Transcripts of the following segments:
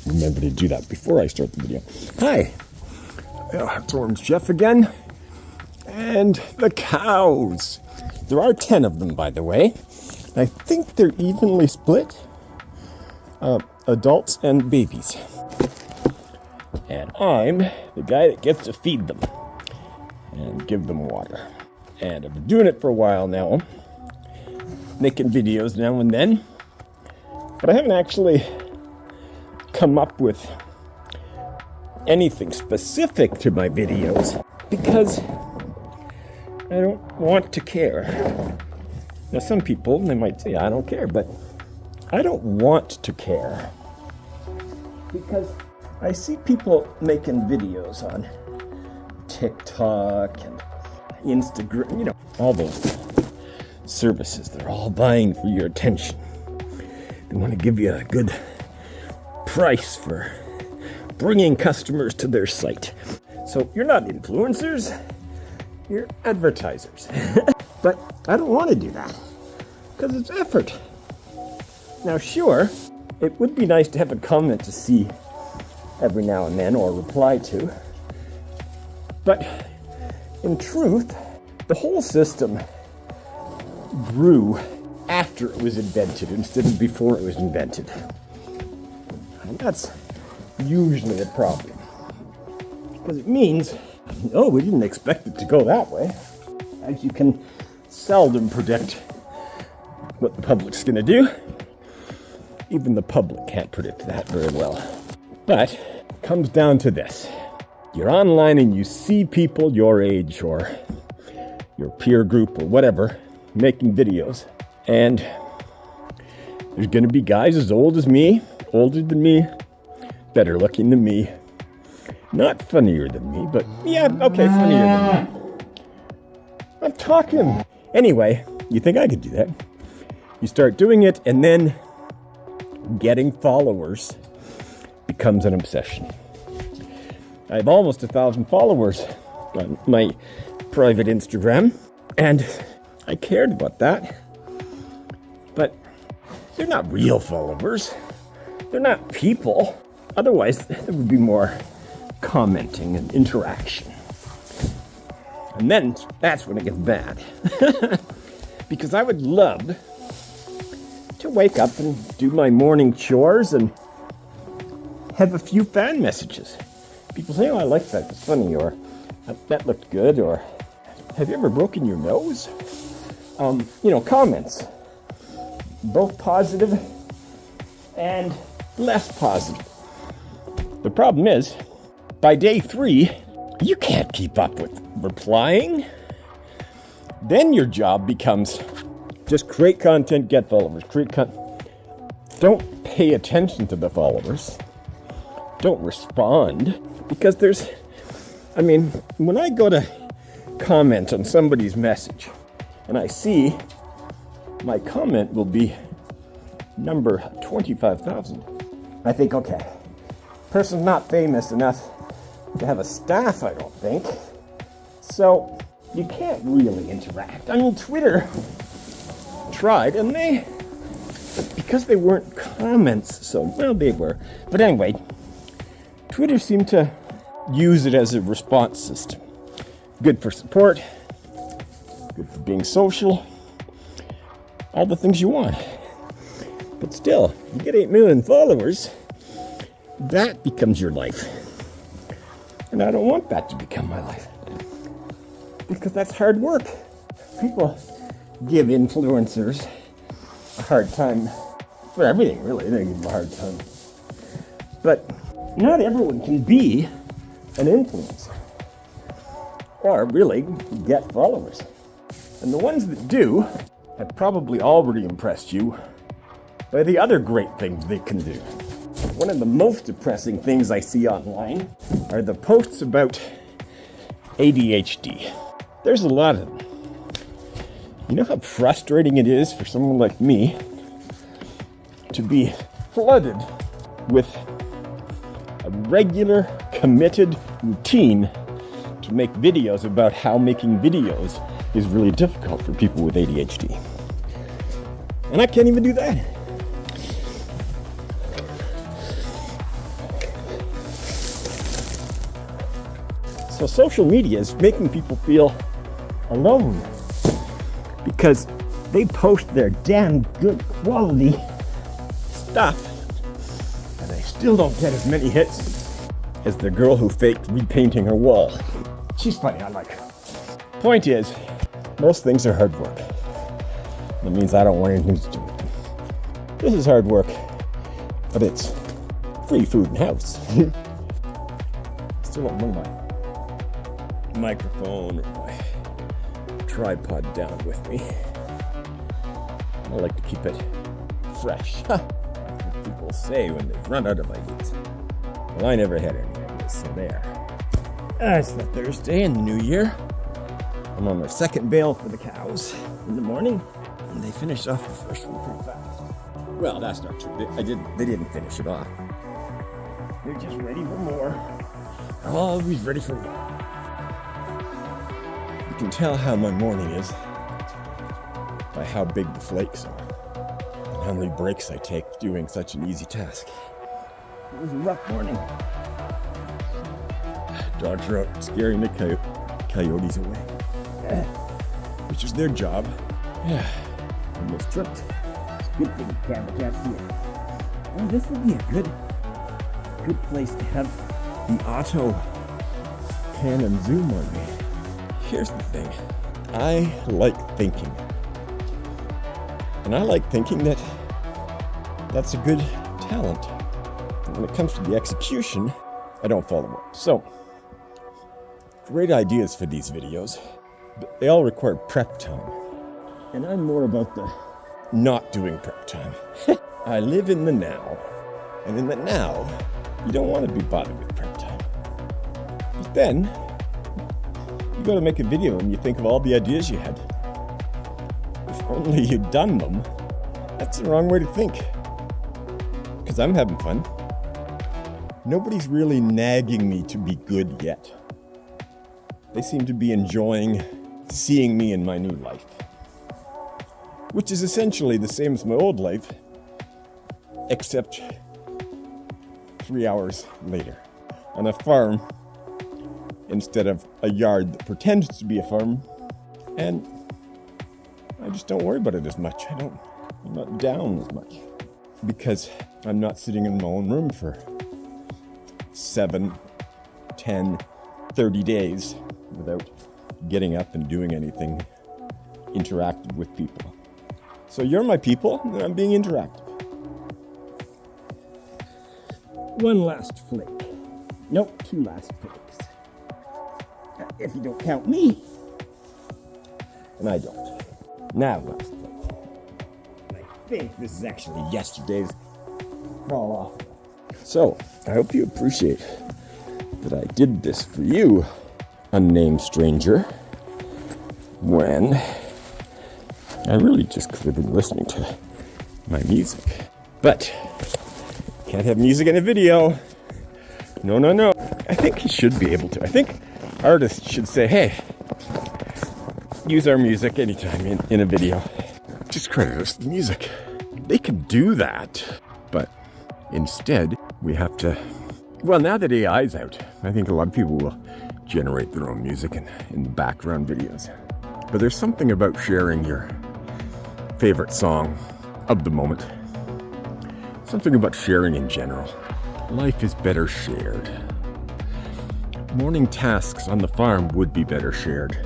remember to do that before I start the video. Hi, it's OrangeJeff again. And the cows. There are 10 of them, by the way. I think they're evenly split. Adults and babies. And I'm the guy that gets to feed them and give them water. And I've been doing it for a while now, making videos now and then, but I haven't actually come up with anything specific to my videos because I don't want to care. Now some people, they might say I don't care, but I don't want to care because I see people making videos on TikTok and Instagram, all those services. They're all vying for your attention. They want to give you a good price for bringing customers to their site. So you're not influencers, you're advertisers. But I don't want to do that because it's effort. Now sure, it would be nice to have a comment to see every now and then or reply to. But in truth, the whole system grew after it was invented instead of before it was invented. And that's usually a problem. Because it means, we didn't expect it to go that way. As you can seldom predict what the public's going to do. Even the public can't predict that very well. But it comes down to this. You're online and you see people your age or your peer group or whatever making videos. And there's going to be guys as old as me, older than me, better looking than me. Not funnier than me, but funnier than me. I'm talking. Anyway, you think I could do that? You start doing it and then getting followers becomes an obsession. I have almost 1,000 followers on my private Instagram, and I cared about that. But they're not real followers. They're not people. Otherwise, there would be more commenting and interaction. And then that's when it gets bad. Because I would love to wake up and do my morning chores and have a few fan messages. People say, I like that, it's funny, or that looked good, or have you ever broken your nose? Comments. Both positive and less positive. The problem is, by day 3, you can't keep up with replying. Then your job becomes just create content, get followers, Don't pay attention to the followers. Don't respond. Because when I go to comment on somebody's message and I see my comment will be number 25,000, I think, okay, person's not famous enough to have a staff, I don't think. So you can't really interact. Twitter tried, and because they weren't comments, they were. But anyway, Twitter seemed to use it as a response system. Good for support, good for being social, all the things you want. But still, you get 8 million followers, that becomes your life. And I don't want that to become my life. Because that's hard work. People give influencers a hard time for everything, really. They give them a hard time. But not everyone can be an influencer or really get followers. And the ones that do have probably already impressed you by the other great things they can do. One of the most depressing things I see online are the posts about ADHD. There's a lot of them. You know how frustrating it is for someone like me to be flooded with a regular, committed routine to make videos about how making videos is really difficult for people with ADHD. And I can't even do that. So social media is making people feel alone because they post their damn good quality stuff and they still don't get as many hits as the girl who faked repainting her wall. She's funny, I like her. Point is, most things are hard work. That means I don't want anything to do with it. This is hard work, but it's free food and house. Still don't bring my microphone or my tripod down with me. I like to keep it fresh. That's what people say when they run out of ideas. Well, I never had any ideas, so there. It's the Thursday in the new year. I'm on my second bale for the cows in the morning, and they finished off the first one pretty fast. Well, that's not true. They didn't finish it off. They're just ready for more. I'm always ready for more. You can tell how my morning is by how big the flakes are and how many breaks I take doing such an easy task. It was a rough morning. Dogs are out scaring the coyotes away, which is their job. Almost tripped. It's a good thing the camera can't see it. Well, this would be a good place to have the auto pan and zoom on me. Here's the thing. I like thinking. And I like thinking that that's a good talent. But when it comes to the execution, I don't follow it. So, great ideas for these videos, but they all require prep time. And I'm more about the not doing prep time. I live in the now. And in the now, you don't want to be bothered with prep time. But then, you go to make a video and you think of all the ideas you had. If only you'd done them. That's the wrong way to think. Because I'm having fun. Nobody's really nagging me to be good yet. They seem to be enjoying seeing me in my new life. Which is essentially the same as my old life, except 3 hours later. On a farm, instead of a yard that pretends to be a farm. And I just don't worry about it as much. I'm not down as much. Because I'm not sitting in my own room for 7, 10, 30 days without getting up and doing anything interactive with people. So you're my people, and I'm being interactive. One last flake. Nope, 2 last flakes. If you don't count me. And I don't. Now last flake. I think this is actually yesterday's crawl off. So, I hope you appreciate that I did this for you, unnamed stranger, when I really just could have been listening to my music. But can't have music in a video. No. I think he should be able to. I think artists should say, hey, use our music anytime in a video. Just credit us the music. They can do that, but instead we have to, well, now that AI's out, I think a lot of people will generate their own music in the background videos. But there's something about sharing your favorite song of the moment. Something about sharing in general. Life is better shared. Morning tasks on the farm would be better shared.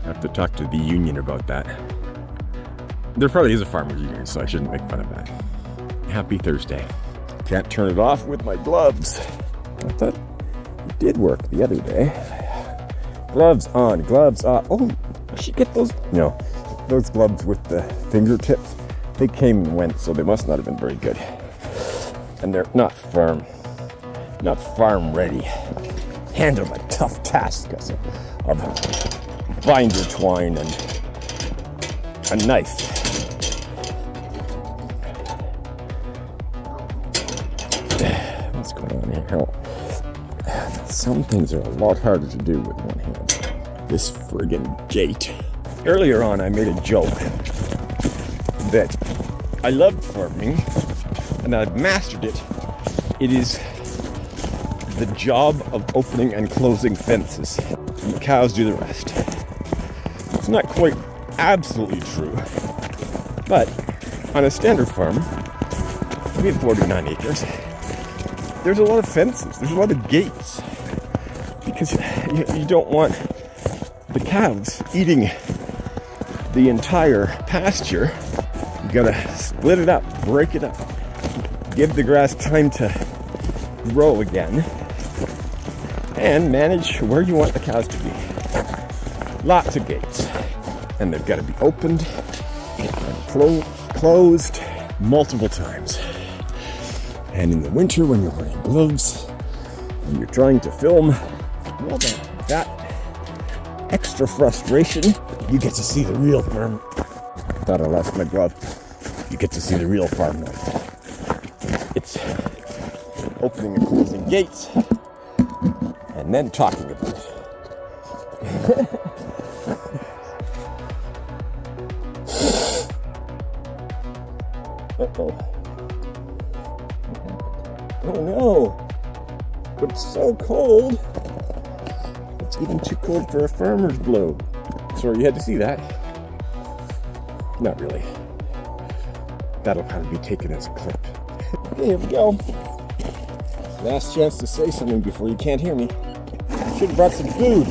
I have to talk to the union about that. There probably is a farmers union, so I shouldn't make fun of that. Happy Thursday. Can't turn it off with my gloves. I thought it did work the other day. Gloves on, gloves off. Oh, I should get those. No, those gloves with the fingertips. They came and went, so they must not have been very good. And they're not farm ready. Handle a tough task of binder twine and a knife. What's going on here? Some things are a lot harder to do with one hand. This friggin' gate. Earlier on, I made a joke that I loved farming, and I've mastered it. It is the job of opening and closing fences. And the cows do the rest. It's not quite absolutely true, but on a standard farm, we have 49 acres. There's a lot of fences, there's a lot of gates, because you don't want the cows eating the entire pasture. You gotta split it up, break it up, give the grass time to grow again, and manage where you want the cows to be. Lots of gates, and they've got to be opened and closed multiple times. And in the winter, when you're wearing gloves and you're trying to film, well, that extra frustration, you get to see the real farm. Thought I lost my glove. You get to see the real farm life. It's opening and closing gates, and then talking about it. Uh-oh. Oh no! It's so cold. It's even too cold for a farmer's globe. Sorry you had to see that. Not really. That'll probably be taken as a clip. Okay, here we go. Last chance to say something before you can't hear me. Should have brought some food.